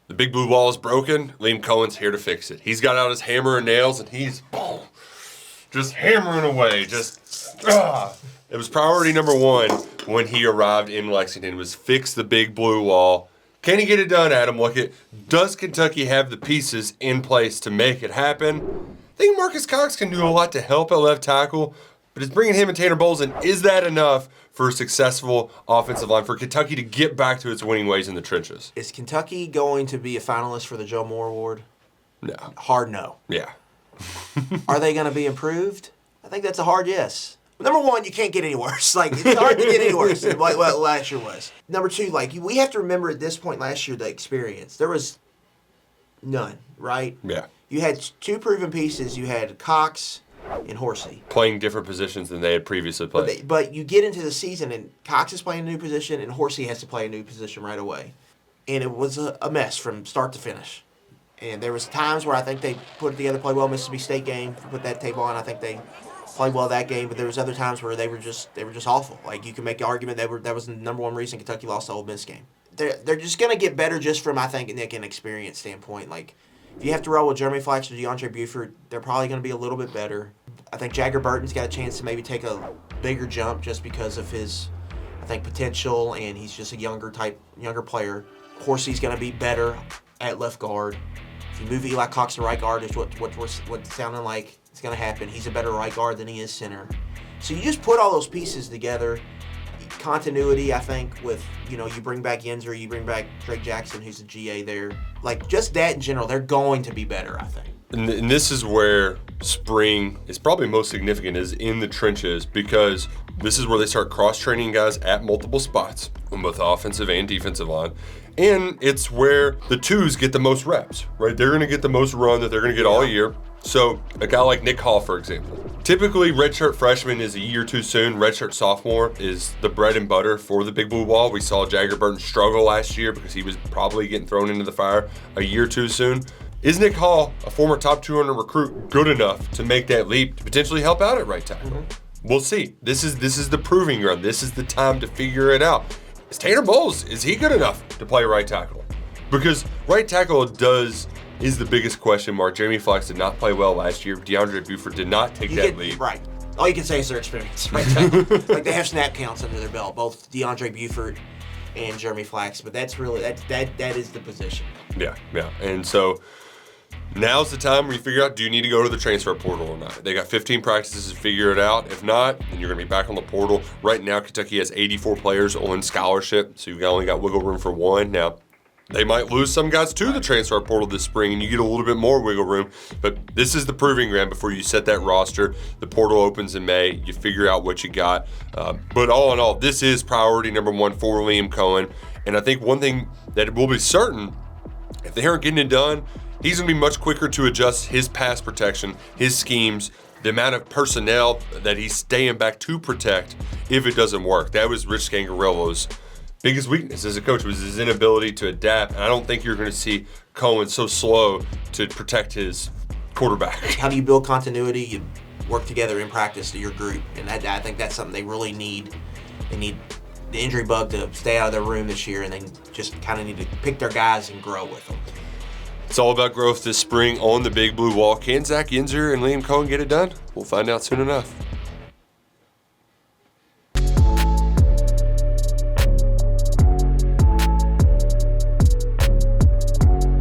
The big blue wall is broken. Liam Coen's here to fix it. He's got out his hammer and nails, and he's just hammering away. It was priority number one when he arrived in Lexington, was fix the big blue wall. Can he get it done, Adam Luckett? Does Kentucky have the pieces in place to make it happen? I think Marcus Cox can do a lot to help at left tackle, but is bringing him and Tanner Bowles in, is that enough for a successful offensive line for Kentucky to get back to its winning ways in the trenches? Is Kentucky going to be a finalist for the Joe Moore Award? No. Hard no. Yeah. Are they going to be improved? I think that's a hard yes. Number one, you can't get any worse. Like, it's hard to get any worse than what last year was. Number two, like, we have to remember at this point last year, the experience. There was none, right? Yeah. You had two proven pieces. You had Cox and Horsey. Playing different positions than they had previously played. But you get into the season, and Cox is playing a new position, and Horsey has to play a new position right away. And it was a mess from start to finish. And there was times where I think they put it together, played well. Mississippi State game, put that tape on. I think they played well that game, but there was other times where they were just awful. Like, you can make the argument that was the number one reason Kentucky lost the Ole Miss game. They're just going to get better just from, I think, Nick, an experience standpoint. Like, if you have to roll with Jeremy Flax or DeAndre Buford, they're probably going to be a little bit better. I think Jagger Burton's got a chance to maybe take a bigger jump just because of his, I think, potential, and he's just a younger player. Horsey's going to be better at left guard. If you move Eli Cox to right guard, is what's sounding like it's going to happen. He's a better right guard than he is center. So you just put all those pieces together. Continuity, I think, with, you bring back Yenzer, you bring back Drake Jackson, who's a GA there. Like, just that in general, they're going to be better, I think. And this is where spring is probably most significant, is in the trenches, because this is where they start cross-training guys at multiple spots on both offensive and defensive line. And it's where the twos get the most reps, right? They're going to get the most run that they're going to get all year. So a guy like Nick Hall, for example, typically redshirt freshman is a year too soon. Redshirt sophomore is the bread and butter for the big blue wall. We saw Jagger Burton struggle last year because he was probably getting thrown into the fire a year too soon. Is Nick Hall, a former top 200 recruit, good enough to make that leap to potentially help out at right tackle? Mm-hmm. We'll see. This is the proving ground. This is the time to figure it out. Is Tanner Bowles, is he good enough to play right tackle? Because right tackle is the biggest question mark. Jeremy Flax did not play well last year. DeAndre Buford did not take that lead. Right. All you can say is their experience. Right. Like, they have snap counts under their belt, both DeAndre Buford and Jeremy Flax. But that's really that is the position. Yeah. And so now's the time where you figure out, do you need to go to the transfer portal or not? They got 15 practices to figure it out. If not, then you're going to be back on the portal. Right now, Kentucky has 84 players on scholarship, so you've only got wiggle room for one. Now, they might lose some guys to the transfer portal this spring, and you get a little bit more wiggle room. But this is the proving ground before you set that roster. The portal opens in May. You figure out what you got. But all in all, this is priority number one for Liam Coen. And I think one thing that will be certain, if they aren't getting it done, he's going to be much quicker to adjust his pass protection, his schemes, the amount of personnel that he's staying back to protect if it doesn't work. That was Rich Scangarello's biggest weakness as a coach, was his inability to adapt. And I don't think you're going to see Coen so slow to protect his quarterback. How do you build continuity? You work together in practice to your group. And I think that's something they really need. They need the injury bug to stay out of their room this year, and they just kind of need to pick their guys and grow with them. It's all about growth this spring on the big blue wall. Can Zach Yenzer and Liam Coen get it done? We'll find out soon enough.